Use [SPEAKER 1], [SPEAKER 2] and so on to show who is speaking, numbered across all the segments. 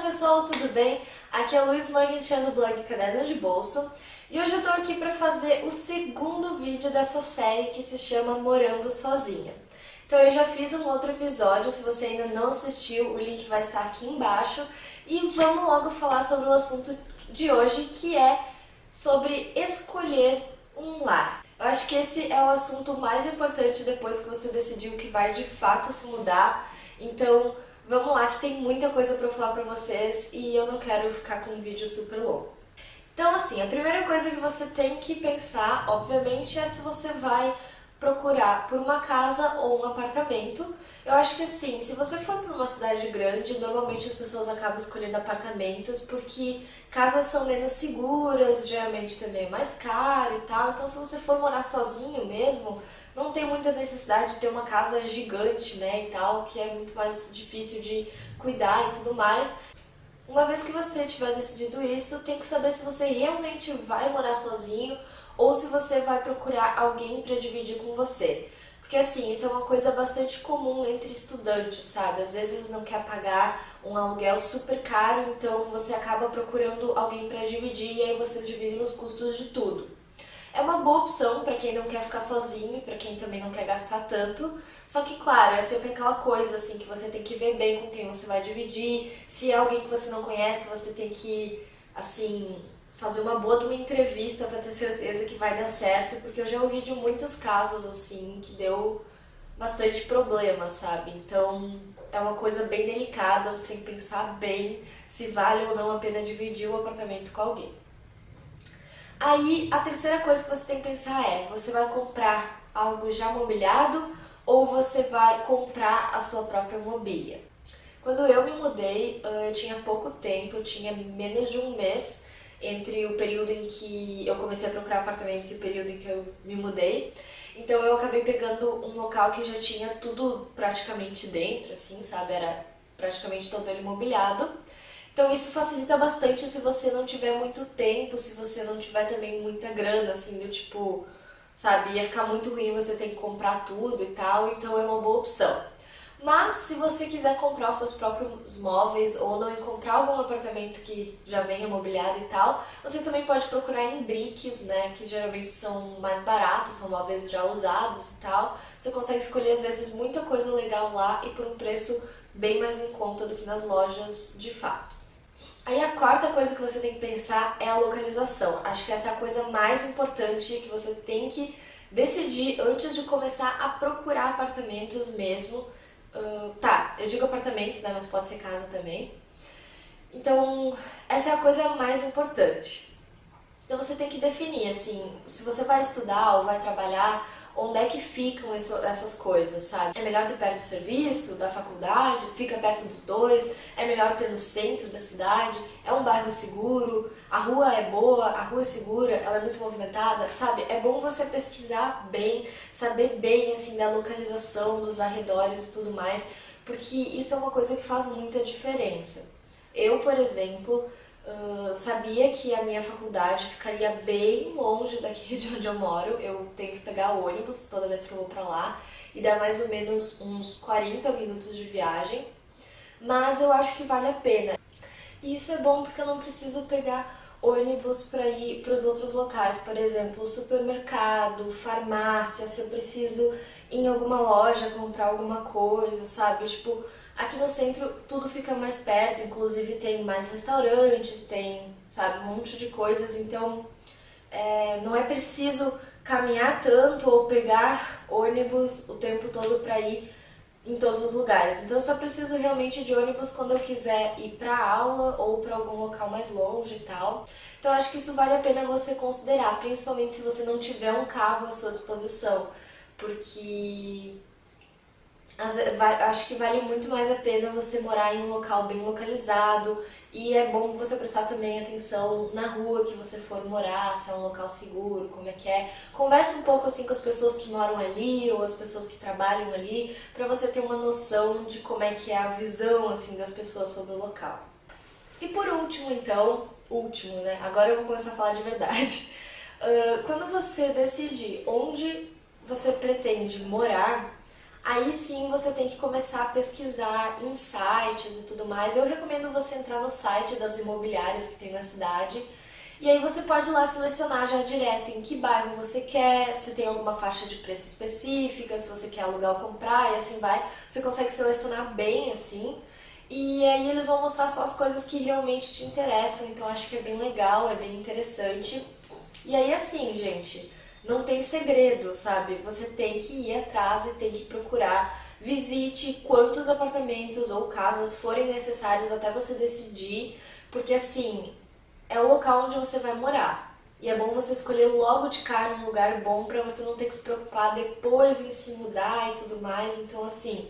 [SPEAKER 1] pessoal, tudo bem? Aqui é o Luiz Morgenstiano do blog Caderno de Bolso e hoje eu tô aqui para fazer o segundo vídeo dessa série que se chama Morando Sozinha. Então eu já fiz um outro episódio, se você ainda não assistiu, o link vai estar aqui embaixo e vamos logo falar sobre o assunto de hoje, que é sobre escolher um lar. Eu acho que esse é o assunto mais importante depois que você decidiu que vai de fato se mudar, então vamos lá que tem muita coisa para eu falar para vocês e eu não quero ficar com um vídeo super longo. Então assim, a primeira coisa que você tem que pensar, obviamente, é se você vai procurar por uma casa ou um apartamento. Eu acho que assim, se você for para uma cidade grande, normalmente as pessoas acabam escolhendo apartamentos porque casas são menos seguras, geralmente também é mais caro e tal. Então se você for morar sozinho mesmo, não tem muita necessidade de ter uma casa gigante, né, e tal, que é muito mais difícil de cuidar e tudo mais. Uma vez que você tiver decidido isso, tem que saber se você realmente vai morar sozinho ou se você vai procurar alguém para dividir com você. Porque assim, isso é uma coisa bastante comum entre estudantes, sabe? Às vezes não quer pagar um aluguel super caro, então você acaba procurando alguém para dividir e aí vocês dividem os custos de tudo. É uma boa opção para quem não quer ficar sozinho, para quem também não quer gastar tanto. Só que, claro, é sempre aquela coisa assim que você tem que ver bem com quem você vai dividir. Se é alguém que você não conhece, você tem que, assim, fazer uma boa de uma entrevista para ter certeza que vai dar certo, porque eu já ouvi de muitos casos assim que deu bastante problema, sabe? Então, é uma coisa bem delicada, você tem que pensar bem se vale ou não a pena dividir o apartamento com alguém. Aí, a terceira coisa que você tem que pensar é, você vai comprar algo já mobiliado ou você vai comprar a sua própria mobília? Quando eu me mudei, eu tinha pouco tempo, eu tinha menos de um mês entre o período em que eu comecei a procurar apartamentos e o período em que eu me mudei. Então eu acabei pegando um local que já tinha tudo praticamente dentro, assim, sabe? Era praticamente todo ele mobiliado. Então isso facilita bastante se você não tiver muito tempo, se você não tiver também muita grana, assim, do tipo, sabe, ia ficar muito ruim você ter que comprar tudo e tal, então é uma boa opção. Mas se você quiser comprar os seus próprios móveis ou não encontrar algum apartamento que já venha mobiliado e tal, você também pode procurar em briques, né, que geralmente são mais baratos, são móveis já usados e tal. Você consegue escolher às vezes muita coisa legal lá e por um preço bem mais em conta do que nas lojas de fato. Aí a quarta coisa que você tem que pensar é a localização. Acho que essa é a coisa mais importante que você tem que decidir antes de começar a procurar apartamentos mesmo. Eu digo apartamentos, né, mas pode ser casa também. Então, essa é a coisa mais importante. Então você tem que definir, assim, se você vai estudar ou vai trabalhar, onde é que ficam essas coisas, sabe? É melhor ter perto do serviço, da faculdade, fica perto dos dois, é melhor ter no centro da cidade, é um bairro seguro, a rua é boa, a rua é segura, ela é muito movimentada, sabe? É bom você pesquisar bem, saber bem, assim, da localização, dos arredores e tudo mais, porque isso é uma coisa que faz muita diferença. Eu, por exemplo, sabia que a minha faculdade ficaria bem longe daqui de onde eu moro. Eu tenho que pegar ônibus toda vez que eu vou pra lá e dá mais ou menos uns 40 minutos de viagem, mas eu acho que vale a pena. E isso é bom porque eu não preciso pegar ônibus para ir para os outros locais, por exemplo, supermercado, farmácia, se eu preciso ir em alguma loja comprar alguma coisa, sabe? Tipo, aqui no centro tudo fica mais perto, inclusive tem mais restaurantes, tem, sabe, um monte de coisas, então não é preciso caminhar tanto ou pegar ônibus o tempo todo para ir em todos os lugares. Então eu só preciso realmente de ônibus quando eu quiser ir pra aula ou pra algum local mais longe e tal. Então eu acho que isso vale a pena você considerar, principalmente se você não tiver um carro à sua disposição, porque acho que vale muito mais a pena você morar em um local bem localizado e é bom você prestar também atenção na rua que você for morar, se é um local seguro, como é que é. Converse um pouco assim com as pessoas que moram ali ou as pessoas que trabalham ali para você ter uma noção de como é que é a visão assim das pessoas sobre o local. E por último, então, né? Agora eu vou começar a falar de verdade. Quando você decidir onde você pretende morar, aí sim você tem que começar a pesquisar em sites e tudo mais. Eu recomendo você entrar no site das imobiliárias que tem na cidade, e aí você pode ir lá selecionar já direto em que bairro você quer, se tem alguma faixa de preço específica, se você quer alugar ou comprar, e assim vai. Você consegue selecionar bem assim, e aí eles vão mostrar só as coisas que realmente te interessam, então acho que é bem legal, é bem interessante. E aí assim, gente, não tem segredo, sabe? Você tem que ir atrás e tem que procurar. Visite quantos apartamentos ou casas forem necessários até você decidir, porque assim, é o local onde você vai morar. E é bom você escolher logo de cara um lugar bom pra você não ter que se preocupar depois em se mudar e tudo mais. Então, assim,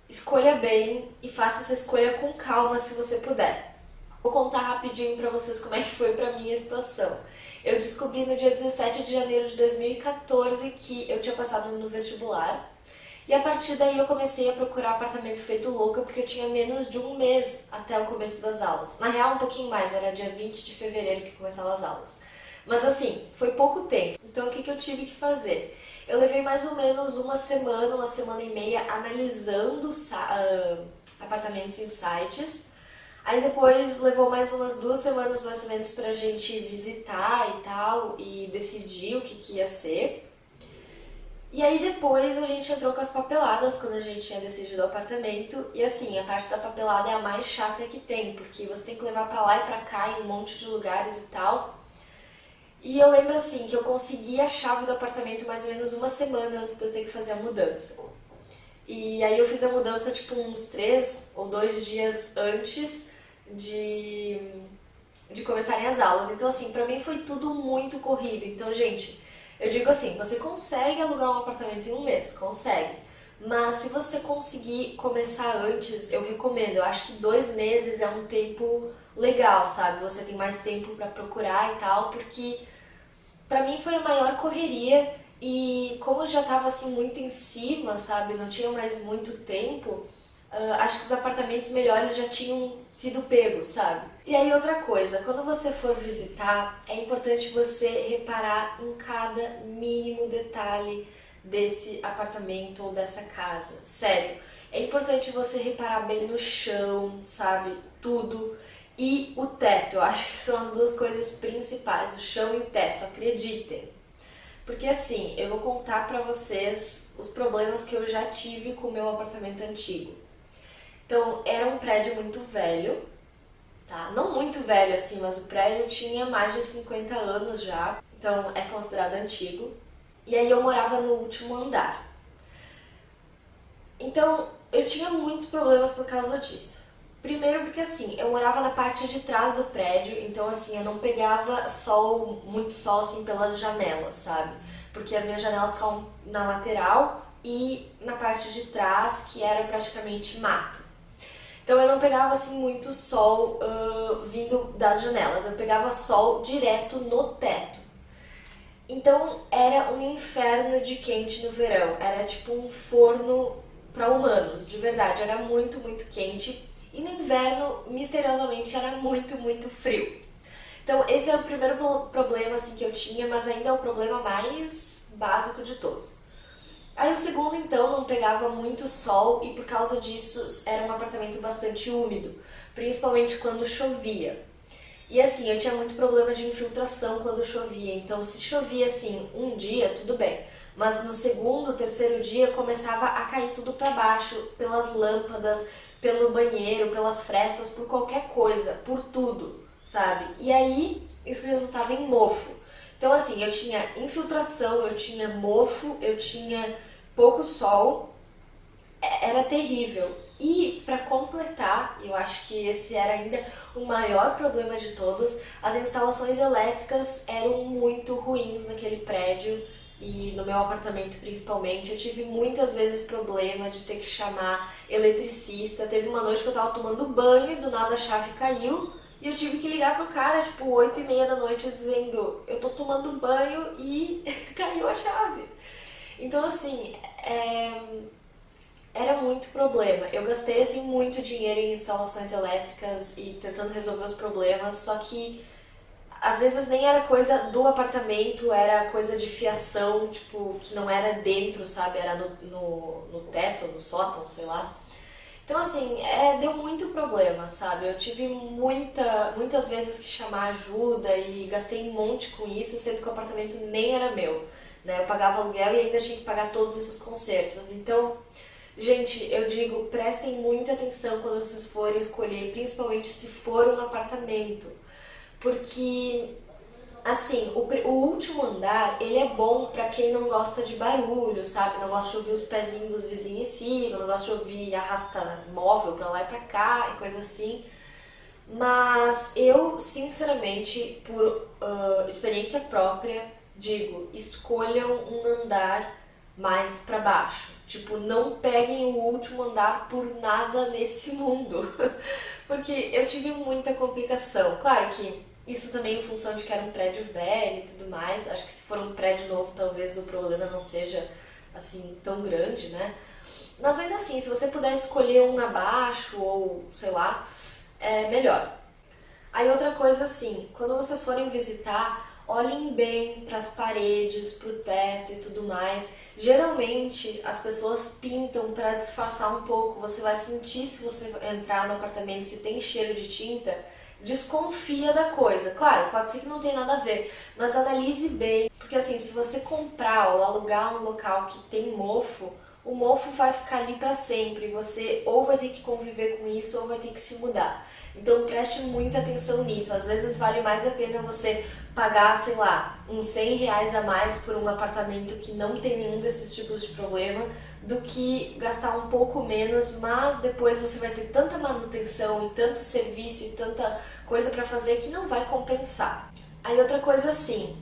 [SPEAKER 1] escolha bem e faça essa escolha com calma se você puder. Vou contar rapidinho pra vocês como é que foi pra mim a situação. Eu descobri no dia 17 de janeiro de 2014 que eu tinha passado no vestibular. E a partir daí eu comecei a procurar apartamento feito louca porque eu tinha menos de um mês até o começo das aulas. Na real, um pouquinho mais, era dia 20 de fevereiro que começavam as aulas. Mas assim, foi pouco tempo. Então o que eu tive que fazer? Eu levei mais ou menos uma semana e meia analisando apartamentos em sites. Aí depois levou mais umas 2 semanas mais ou menos pra gente visitar e tal e decidir o que ia ser. E aí depois a gente entrou com as papeladas quando a gente tinha decidido o apartamento. E assim, a parte da papelada é a mais chata que tem, porque você tem que levar pra lá e pra cá em um monte de lugares e tal. E eu lembro assim que eu consegui a chave do apartamento mais ou menos uma semana antes de eu ter que fazer a mudança. E aí eu fiz a mudança tipo uns 3 ou 2 dias antes de começarem as aulas. Então assim, pra mim foi tudo muito corrido. Então, gente, eu digo assim, você consegue alugar um apartamento em um mês, consegue. Mas se você conseguir começar antes, eu recomendo. Eu acho que 2 meses é um tempo legal, sabe? Você tem mais tempo pra procurar e tal, porque pra mim foi a maior correria e como eu já tava assim muito em cima, sabe? Não tinha mais muito tempo. Acho que os apartamentos melhores já tinham sido pegos, sabe? E aí outra coisa, quando você for visitar, é importante você reparar em cada mínimo detalhe desse apartamento ou dessa casa. Sério, é importante você reparar bem no chão, sabe? Tudo. E o teto, eu acho que são as duas coisas principais, o chão e o teto, acreditem. Porque assim, eu vou contar pra vocês os problemas que eu já tive com o meu apartamento antigo. Então, era um prédio muito velho, tá? Não muito velho assim, mas o prédio tinha mais de 50 anos já, então é considerado antigo. E aí eu morava no último andar. Então, eu tinha muitos problemas por causa disso. Primeiro porque assim, eu morava na parte de trás do prédio, então assim, eu não pegava sol, muito sol assim pelas janelas, sabe? Porque as minhas janelas ficavam na lateral e na parte de trás, que era praticamente mato. Então eu não pegava assim muito sol vindo das janelas, eu pegava sol direto no teto. Então era um inferno de quente no verão, era tipo um forno para humanos, de verdade, era muito, muito quente. E no inverno, misteriosamente, era muito, muito frio. Então esse é o primeiro problema assim, que eu tinha, mas ainda é o problema mais básico de todos. Aí o segundo, então, não pegava muito sol e por causa disso era um apartamento bastante úmido, principalmente quando chovia. E assim, eu tinha muito problema de infiltração quando chovia, então se chovia assim um dia, tudo bem. Mas no segundo, terceiro dia começava a cair tudo pra baixo, pelas lâmpadas, pelo banheiro, pelas frestas, por qualquer coisa, por tudo, sabe? E aí isso resultava em mofo. Então assim, eu tinha infiltração, eu tinha mofo, eu tinha pouco sol, era terrível. E para completar, eu acho que esse era ainda o maior problema de todos, as instalações elétricas eram muito ruins naquele prédio e no meu apartamento principalmente. Eu tive muitas vezes problema de ter que chamar eletricista. Teve uma noite que eu tava tomando banho e do nada a chave caiu e eu tive que ligar pro cara, tipo, 8h30 da noite, dizendo: eu tô tomando banho e caiu a chave. Então, assim, era muito problema. Eu gastei, assim, muito dinheiro em instalações elétricas e tentando resolver os problemas, só que às vezes nem era coisa do apartamento, era coisa de fiação, tipo, que não era dentro, sabe? Era no teto, no sótão, sei lá. Então, assim, deu muito problema, sabe? Eu tive muitas vezes que chamar ajuda e gastei um monte com isso, sendo que o apartamento nem era meu, né? Eu pagava aluguel e ainda tinha que pagar todos esses consertos. Então, gente, eu digo, prestem muita atenção quando vocês forem escolher, principalmente se for um apartamento. Porque, assim, o último andar, ele é bom pra quem não gosta de barulho, sabe? Não gosta de ouvir os pezinhos dos vizinhos em cima, não gosta de ouvir arrasta móvel pra lá e pra cá e coisa assim. Mas eu, sinceramente, por experiência própria, digo, escolham um andar mais pra baixo. Tipo, não peguem o último andar por nada nesse mundo. Porque eu tive muita complicação. Claro que isso também em função de que era um prédio velho e tudo mais. Acho que se for um prédio novo, talvez o problema não seja assim tão grande, né? Mas ainda assim, se você puder escolher um abaixo ou sei lá, é melhor. Aí outra coisa assim, quando vocês forem visitar, olhem bem para as paredes, para o teto e tudo mais. Geralmente as pessoas pintam para disfarçar um pouco. Você vai sentir se você entrar no apartamento se tem cheiro de tinta. Desconfia da coisa. Claro, pode ser que não tenha nada a ver, mas analise bem. Porque assim, se você comprar ou alugar um local que tem mofo, o mofo vai ficar ali para sempre. Você ou vai ter que conviver com isso ou vai ter que se mudar. Então preste muita atenção nisso. Às vezes vale mais a pena você pagar, sei lá, uns R$100 a mais por um apartamento que não tem nenhum desses tipos de problema, do que gastar um pouco menos, mas depois você vai ter tanta manutenção e tanto serviço e tanta coisa para fazer que não vai compensar. Aí outra coisa assim,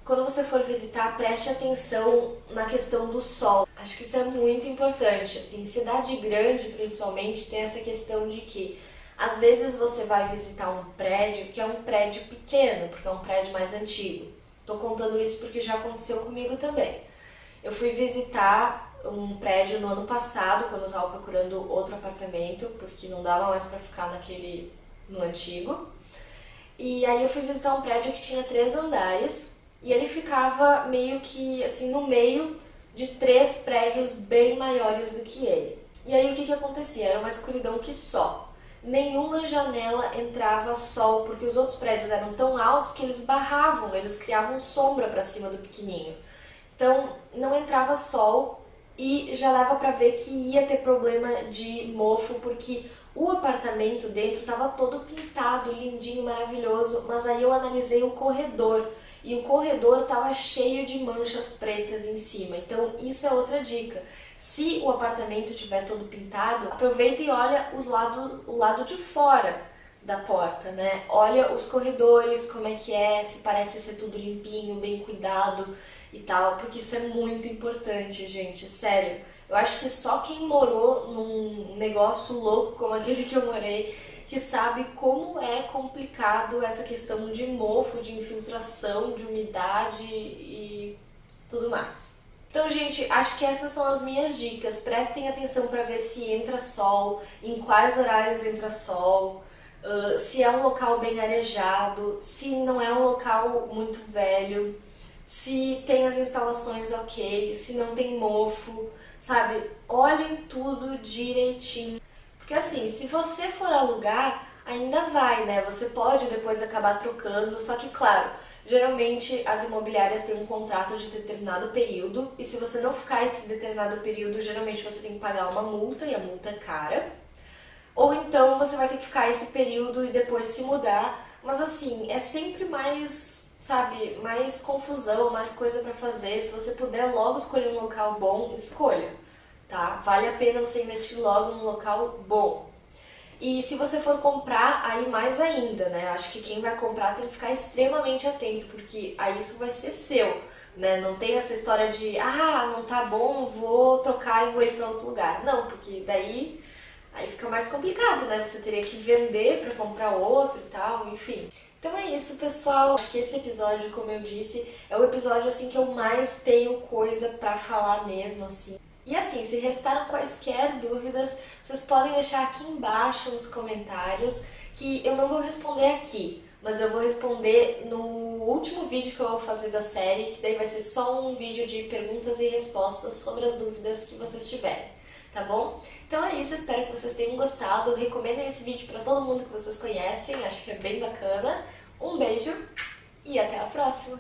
[SPEAKER 1] quando você for visitar, preste atenção na questão do sol. Acho que isso é muito importante. Assim, cidade grande, principalmente, tem essa questão de que às vezes você vai visitar um prédio que é um prédio pequeno, porque é um prédio mais antigo. Tô contando isso porque já aconteceu comigo também. Eu fui visitar um prédio no ano passado, quando eu estava procurando outro apartamento, porque não dava mais para ficar no antigo. E aí eu fui visitar um prédio que tinha 3 andares e ele ficava meio que assim no meio de 3 prédios bem maiores do que ele. E aí o que acontecia? Era uma escuridão que só. Nenhuma janela entrava sol, porque os outros prédios eram tão altos que eles barravam, eles criavam sombra para cima do pequenininho. Então não entrava sol e já dava para ver que ia ter problema de mofo, porque o apartamento dentro estava todo pintado, lindinho, maravilhoso, mas aí eu analisei o corredor e o corredor estava cheio de manchas pretas em cima. Então isso é outra dica. Se o apartamento estiver todo pintado, aproveita e olha o lado de fora da porta, né? Olha os corredores, como é que é, se parece ser tudo limpinho, bem cuidado e tal, porque isso é muito importante, gente, sério. Eu acho que só quem morou num negócio louco como aquele que eu morei, que sabe como é complicado essa questão de mofo, de infiltração, de umidade e tudo mais. Então, gente, acho que essas são as minhas dicas. Prestem atenção para ver se entra sol, em quais horários entra sol, se é um local bem arejado, se não é um local muito velho, se tem as instalações ok, se não tem mofo, sabe? Olhem tudo direitinho. Porque assim, se você for alugar, ainda vai, né? Você pode depois acabar trocando, só que claro, geralmente as imobiliárias têm um contrato de determinado período e se você não ficar esse determinado período, geralmente você tem que pagar uma multa e a multa é cara. Ou então você vai ter que ficar esse período e depois se mudar, mas assim, é sempre mais, sabe, mais confusão, mais coisa pra fazer. Se você puder logo escolher um local bom, escolha, tá? Vale a pena você investir logo num local bom. E se você for comprar, aí mais ainda, né? Eu acho que quem vai comprar tem que ficar extremamente atento, porque aí isso vai ser seu, né? Não tem essa história de, não tá bom, vou trocar e vou ir para outro lugar. Não, porque daí aí fica mais complicado, né? Você teria que vender para comprar outro e tal, enfim. Então é isso, pessoal. Acho que esse episódio, como eu disse, é o episódio assim que eu mais tenho coisa pra falar mesmo, assim. E assim, se restaram quaisquer dúvidas, vocês podem deixar aqui embaixo nos comentários, que eu não vou responder aqui, mas eu vou responder no último vídeo que eu vou fazer da série, que daí vai ser só um vídeo de perguntas e respostas sobre as dúvidas que vocês tiverem, tá bom? Então é isso, espero que vocês tenham gostado, recomendem esse vídeo para todo mundo que vocês conhecem, acho que é bem bacana. Um beijo e até a próxima!